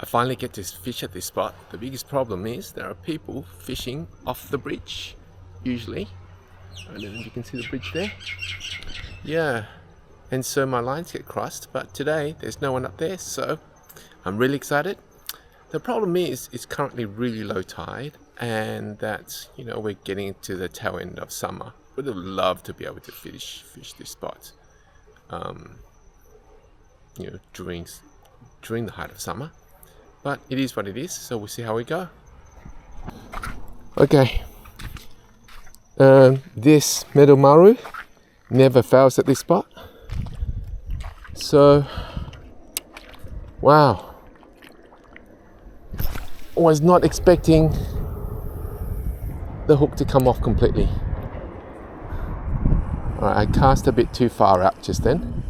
I finally get to fish at this spot. The biggest problem is there are people fishing off the bridge, usually. I don't know if you can see the bridge there. Yeah, and so my lines get crossed, but today there's no one up there, so I'm really excited. The problem is it's currently really low tide, and that, you know, we're getting into the tail end of summer. Would have loved to be able to fish this spot, you know, during the height of summer. But it is what it is, so we'll see how we go. Okay, this metal maru never fails at this spot. So, wow, was not expecting the hook to come off completely. Alright, I cast a bit too far out just then.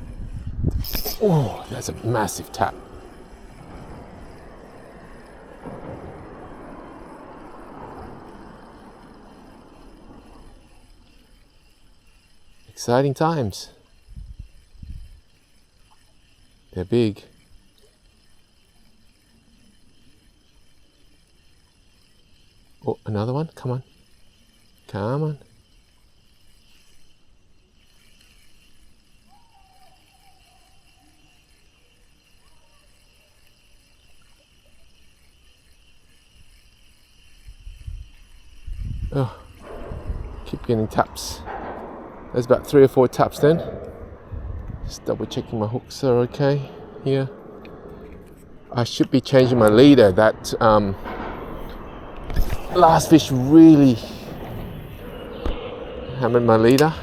Oh, that's a massive tap. Exciting times. They're big. Oh, another one. Come on. Come on. Oh, keep getting taps. There's about 3 or 4 taps then. Just double checking my hooks are okay here. I should be changing my leader. That last fish really hammered my leader.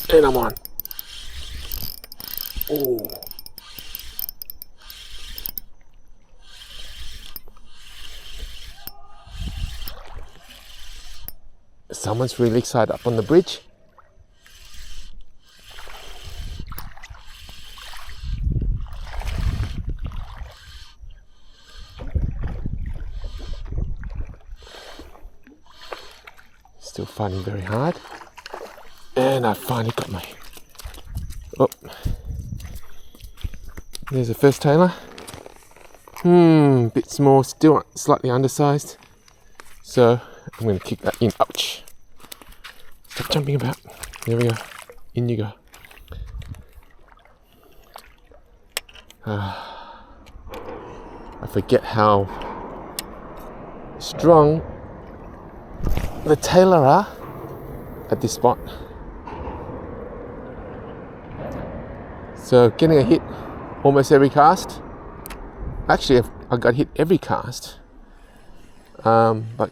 And I'm on. Oh. Someone's really excited up on the bridge. Still fighting very hard. And I finally got my... Oh. There's a first tailer. Bit small, still slightly undersized. So I'm going to kick that in. Ouch. Stop jumping about. There we go. In you go. I forget how strong the tailer are at this spot. So getting a hit almost every cast. Actually, I got hit every cast. But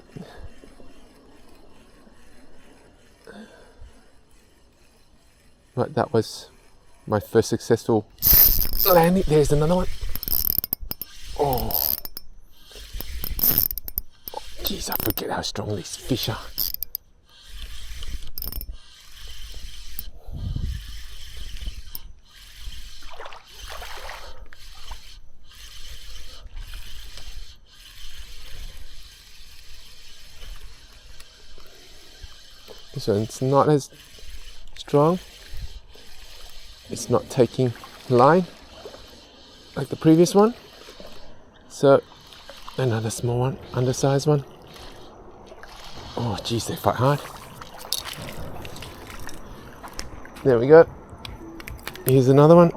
that was my first successful landing. There's another one. Oh, jeez, I forget how strong these fish are. So it's not as strong. It's not taking line like the previous one. So another small one, undersized one. Oh geez, they fight hard. There we go. Here's another one.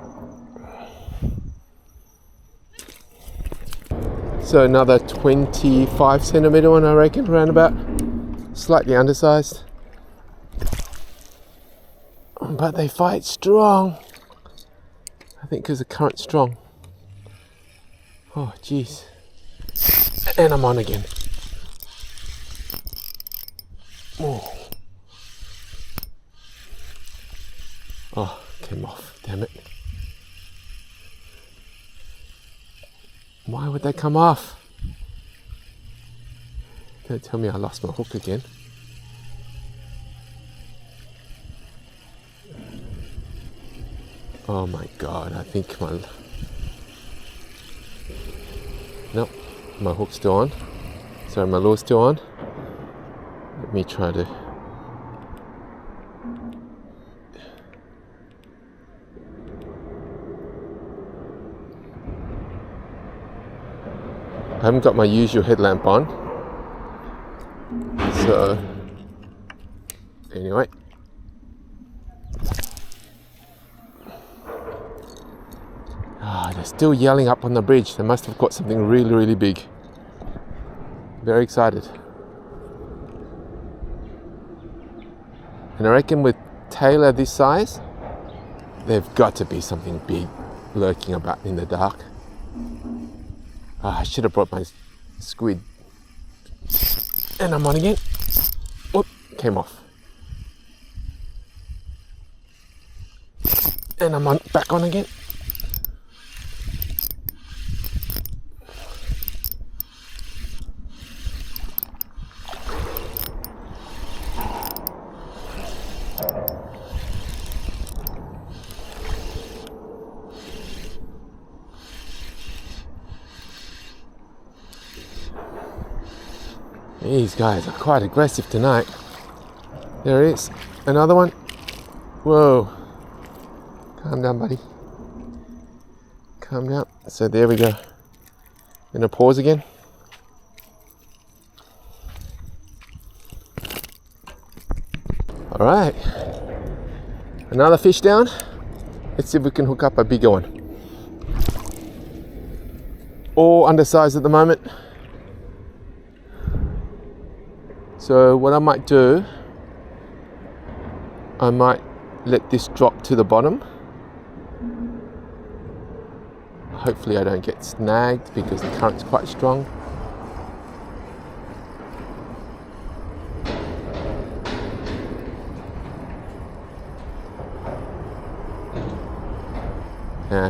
So another 25 centimeter one, I reckon, around about. Slightly undersized. But they fight strong. I think because the current's strong. Oh, jeez. And I'm on again. Oh. Oh, came off. Damn it. Why would they come off? Don't tell me I lost my hook again. Oh my god, I think my... Nope, my hook's still on. Sorry, my lure's still on. Let me try to... I haven't got my usual headlamp on. So... Anyway. They're still yelling up on the bridge. They must have got something really, really big. Very excited. And I reckon with tailor this size, they've got to be something big lurking about in the dark. I should have brought my squid. And I'm on again. Whoop, came off. And I'm on, back on again. These guys are quite aggressive tonight. There it is. Another one. Whoa. Calm down, buddy. Calm down. So there we go. Gonna pause again. Alright. Another fish down. Let's see if we can hook up a bigger one. All undersized at the moment. So what I might do, I might let this drop to the bottom. Hopefully I don't get snagged because the current's quite strong.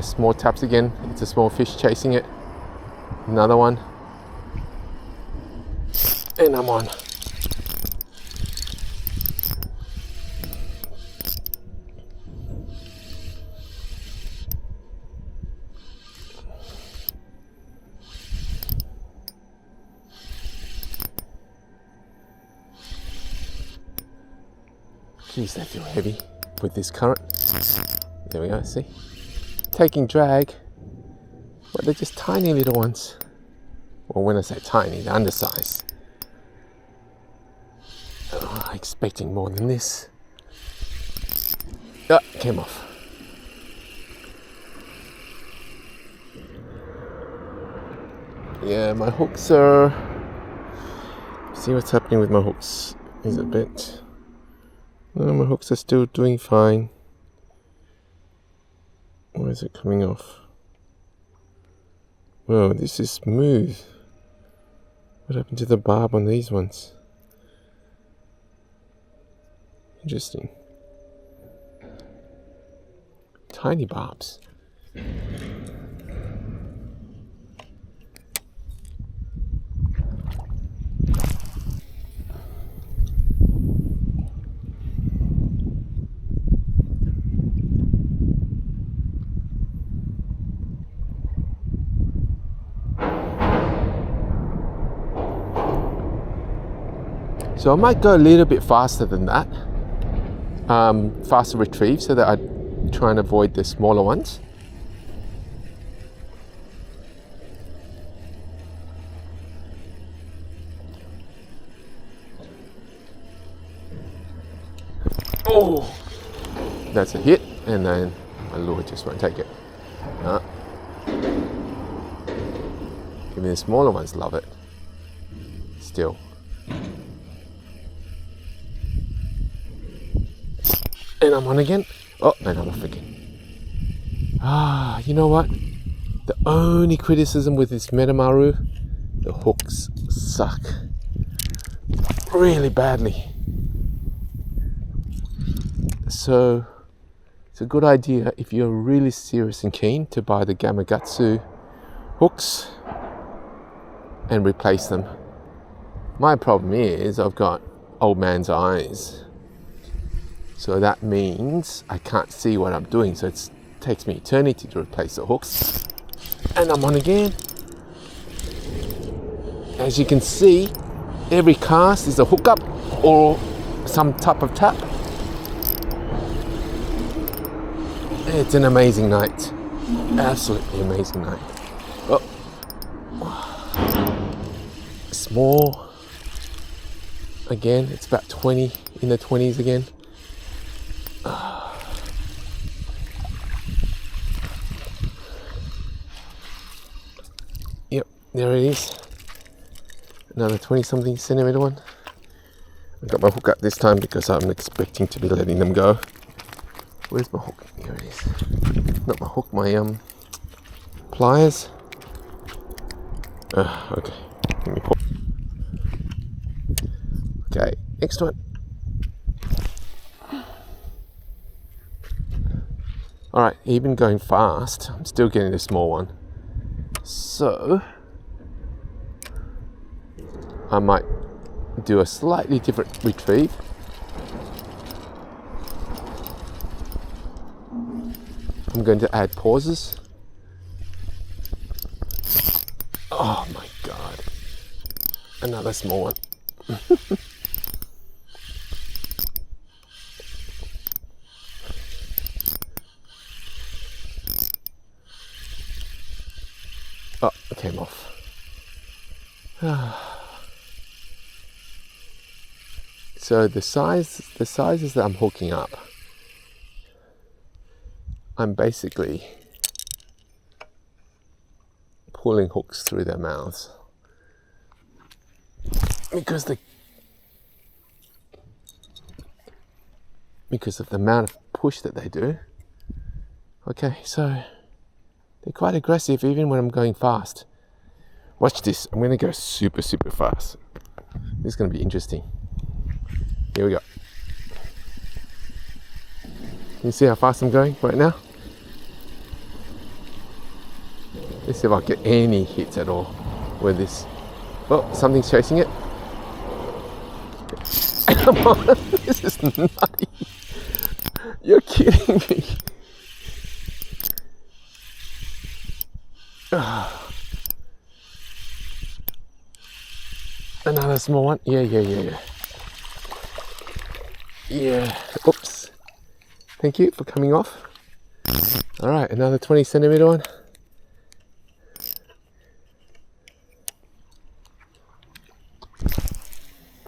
Small taps again. It's a small fish chasing it. Another one. And I'm on. Jeez, they feel heavy with this current. There we go, see? Taking drag, but they're just tiny little ones. Well, when I say tiny, they're undersized. Oh, expecting more than this. Ah, came off. Yeah, my hooks are... See what's happening with my hooks. Is it bent? No, my hooks are still doing fine. Why is it coming off? Whoa, this is smooth. What happened to the barb on these ones? Interesting. Tiny barbs. So I might go a little bit faster than that, faster retrieve, so that I try and avoid the smaller ones. Oh, that's a hit, and then my lure just won't take it. Even the smaller ones love it. Still. And I'm on again. Oh, and I'm off again. You know what? The only criticism with this Metamaru, the hooks suck really badly. So it's a good idea if you're really serious and keen to buy the Gamakatsu hooks and replace them. My problem is I've got old man's eyes. So that means I can't see what I'm doing. So it's takes me eternity to replace the hooks. And I'm on again. As you can see, every cast is a hookup or some type of tap. It's an amazing night. Absolutely amazing night. Oh. Small. Again, it's about 20, in the 20s again. Yep, there it is. Another 20-something centimeter one. I got my hook up this time because I'm expecting to be letting them go. Where's my hook? Here it is. Not my hook, my pliers. Okay. Let me put. Okay, next one. Alright, even going fast, I'm still getting a small one. So, I might do a slightly different retrieve. I'm going to add pauses. Oh my god. Another small one. Oh, it came off. So the sizes that I'm hooking up, I'm basically pulling hooks through their mouths because of the amount of push that they do. Okay, so they're quite aggressive even when I'm going fast. Watch this. I'm going to go super fast. This is going to be interesting. Here we go. Can you see how fast I'm going right now? Let's see if I get any hits at all with this. Oh, something's chasing it. Come on, this is nutty. You're kidding me. Another small one. Yeah. Oops. Thank you for coming off. Alright, another 20 centimeter one.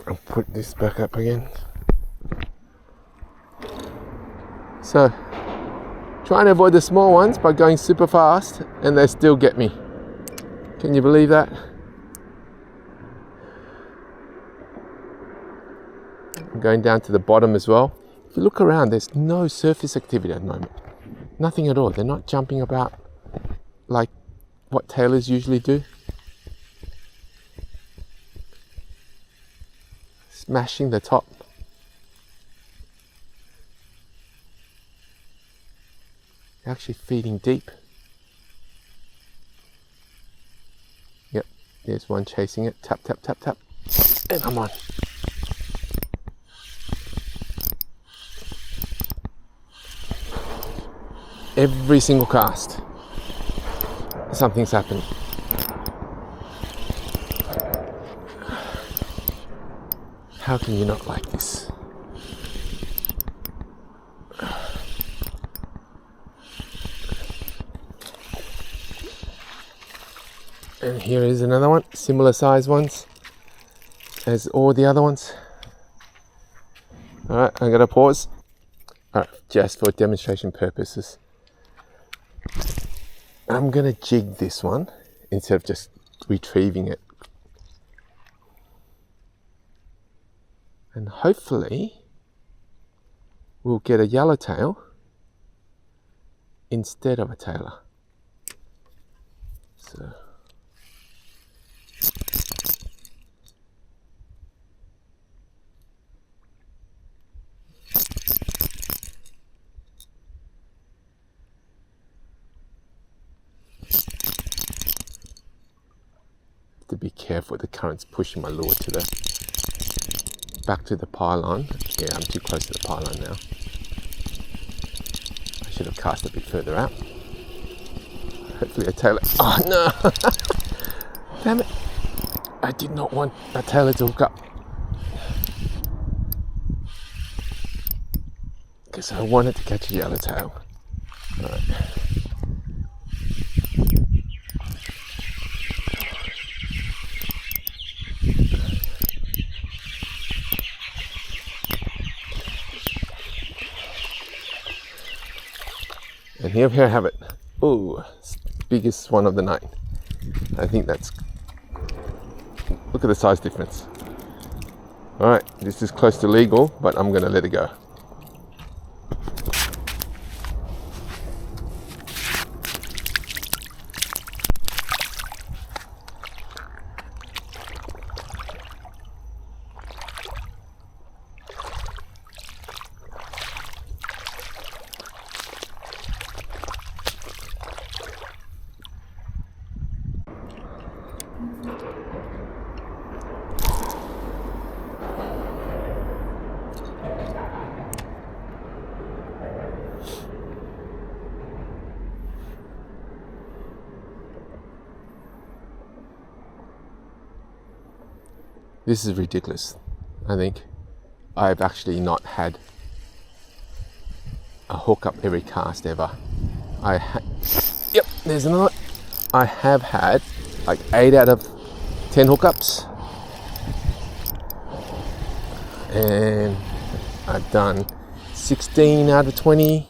I'll put this back up again. So, trying to avoid the small ones by going super fast, and they still get me. Can you believe that? I'm going down to the bottom as well. If you look around, there's no surface activity at the moment. Nothing at all. They're not jumping about like what tailors usually do. Smashing the top. They're actually feeding deep. Yep, there's one chasing it. Tap, tap, tap, tap. And I'm on. Every single cast, something's happening. How can you not like this? And here is another one, similar size ones as all the other ones. Alright, I'm gonna pause. Alright, just for demonstration purposes. I'm gonna jig this one instead of just retrieving it. And hopefully we'll get a yellowtail instead of a tailor. So to be careful, the current's pushing my lure to the back to the pylon. Yeah, I'm too close to the pylon now. should have cast a bit further out. Hopefully a tailor. Oh no! Damn it! I did not want a tailor to hook up. Because I wanted to catch a yellowtail. Alright. And here I have it. Ooh, biggest one of the night. I think that's... Look at the size difference. Alright, this is close to legal, but I'm going to let it go. This is ridiculous. I think I've actually not had a hookup every cast ever. Yep, there's another. I have had like 8 out of 10 hookups, and I've done 16 out of 20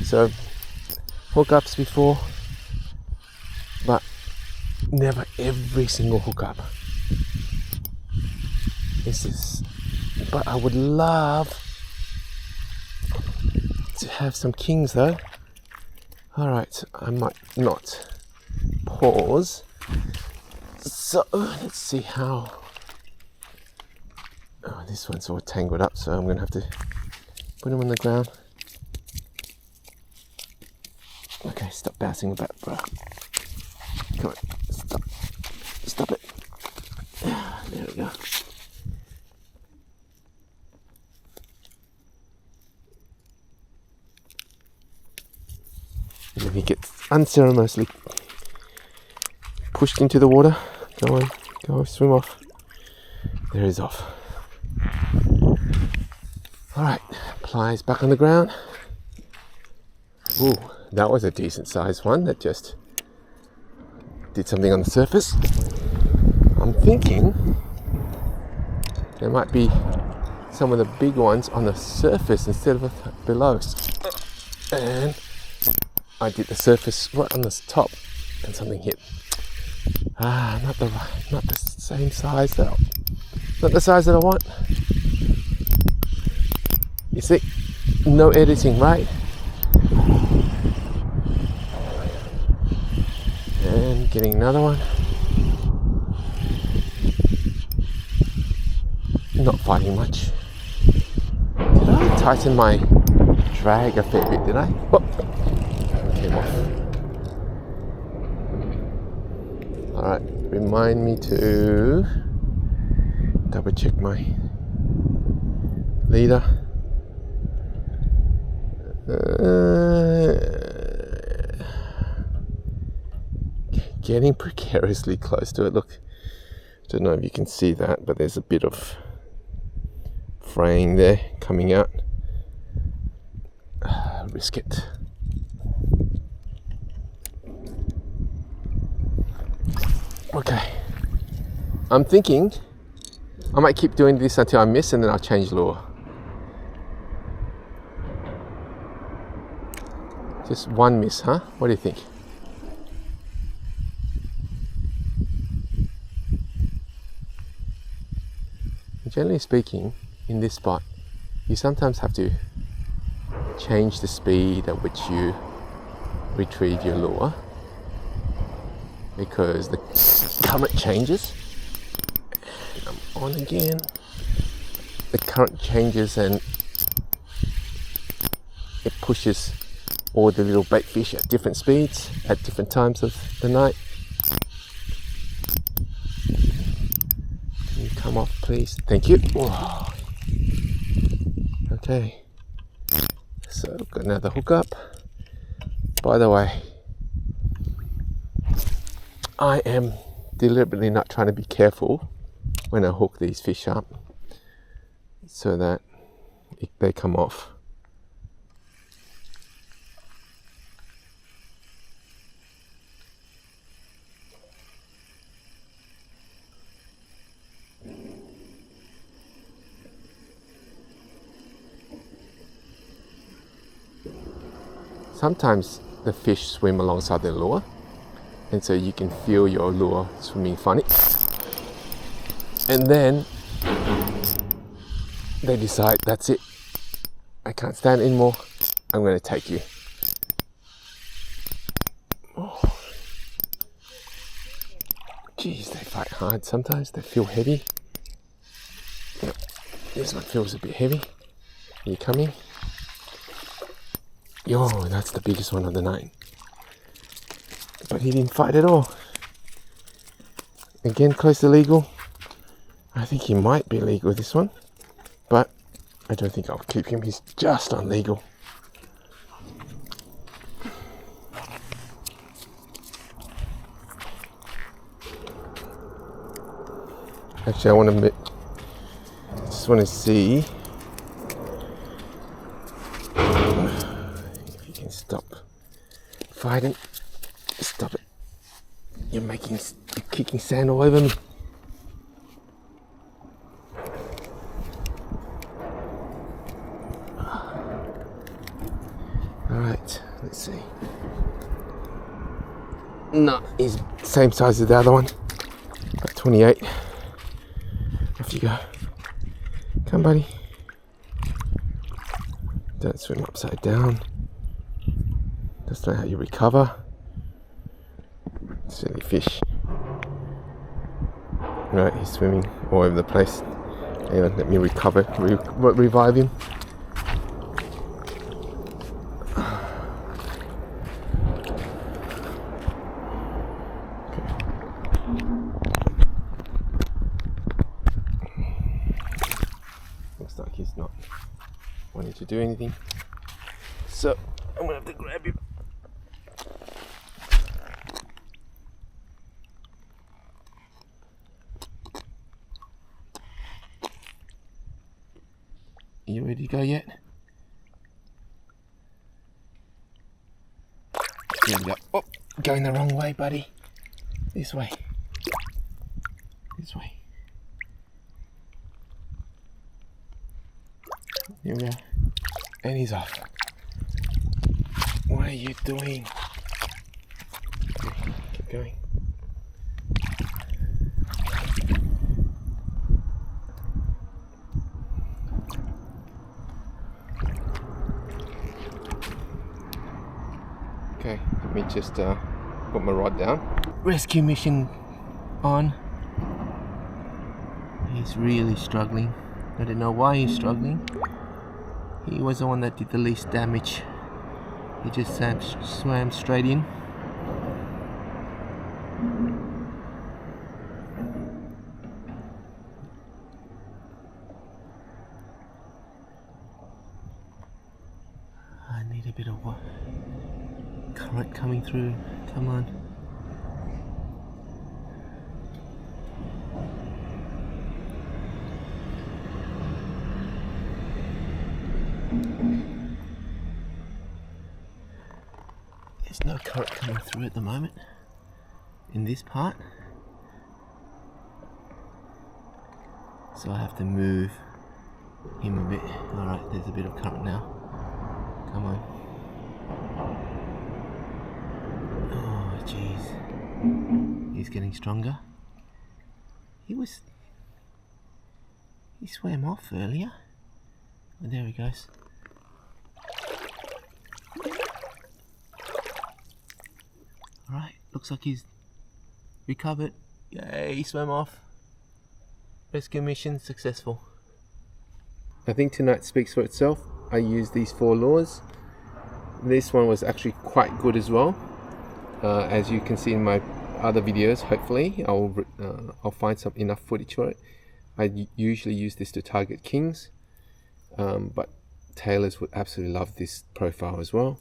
so hookups before, but never every single hookup. But I would love to have some kings though. Alright, I might not pause. So let's see how. Oh, this one's all tangled up, so I'm going to have to put him on the ground. Okay, stop bouncing about, bro. Come on, stop it. There we go. And then he gets unceremoniously pushed into the water. Go on, go swim off. There he's off. Alright, pliers back on the ground. Ooh, that was a decent sized one that just did something on the surface. I'm thinking there might be some of the big ones on the surface instead of below. And I did the surface right on the top and something hit. Not the same size though. Not the size that I want. You see, no editing, right? And getting another one. Not fighting much. Did I tighten my drag a fair bit, did I? Oh, came off. Alright, remind me to double check my leader. Getting precariously close to it. Look, don't know if you can see that, but there's a bit of fraying there coming out. Risk it. Okay, I'm thinking I might keep doing this until I miss, and then I'll change lure. Just one miss, huh? What do you think? Generally speaking, in this spot, you sometimes have to change the speed at which you retrieve your lure because the current changes. And I'm on again. The current changes and it pushes all the little bait fish at different speeds at different times of the night. Can you come off, please? Thank you. Whoa. Okay. So got another hook up. By the way, I am deliberately not trying to be careful when I hook these fish up so that they come off. Sometimes the fish swim alongside the lure, and so you can feel your lure swimming funny. And then they decide, that's it, I can't stand it anymore, I'm going to take you. Oh. Geez, they fight hard sometimes, they feel heavy. Yep. This one feels a bit heavy. Are you coming? Yo, that's the biggest one of the night. But he didn't fight at all. Again, close to legal. I think he might be legal this one, but I don't think I'll keep him. He's just on legal. Actually, I just want to see if you can stop fighting. Stop it. You're kicking sand all over me. Alright, let's see. No, he's same size as the other one. About 28. Off you go. Come, buddy. Don't swim upside down. That's not how you recover. Silly fish. Right, he's swimming all over the place. Hang on, let me revive him. Looks like he's not wanting to do anything. So, I'm gonna have to grab him. You ready to go yet? Here we go. Oh, going the wrong way, buddy. This way. This way. Here we go. And he's off. What are you doing? Okay, keep going. Okay, let me just put my rod down. Rescue mission on. He's really struggling. I don't know why he's struggling. He was the one that did the least damage. He just swam straight in. I need a bit of current coming through. Come on. There's no current coming through at the moment in this part, so I have to move him a bit. Alright, there's a bit of current now. Come on. Oh jeez, he's getting stronger. He swam off earlier. Oh, there he goes. Alright, looks like he's recovered. Yay, he swam off. Rescue mission successful. I think tonight speaks for itself. I used these 4 lures. This one was actually quite good as well. As you can see in my other videos, hopefully I'll find enough footage for it. I usually use this to target kings, but tailors would absolutely love this profile as well.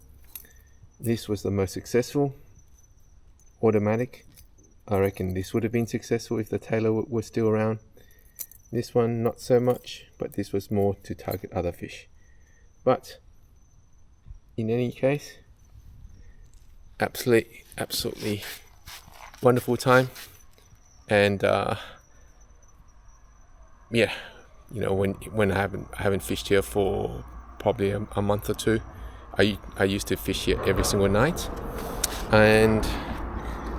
This was the most successful automatic. I reckon this would have been successful if the tailor was still around. This one not so much, but this was more to target other fish. But in any case, absolutely wonderful time. And yeah, you know, when I haven't fished here for probably a month or two, I used to fish here every single night,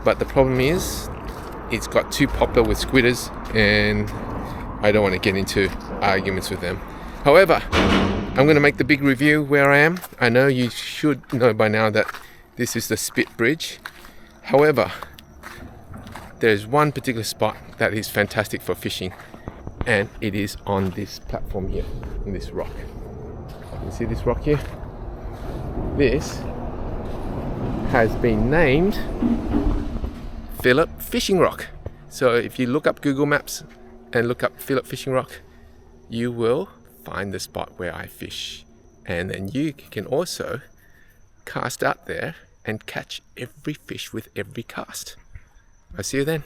but the problem is it's got too popular with squidders, and I don't want to get into arguments with them. However, I'm going to make the big review where I am. I know you should know by now that this is the Spit Bridge. However, there's one particular spot that is fantastic for fishing, and it is on this platform here, on this rock. You can see this rock here? This has been named Phillip Fishing Rock. So if you look up Google Maps and look up Phillip Fishing Rock, you will find the spot where I fish. And then you can also cast out there and catch every fish with every cast. I'll see you then.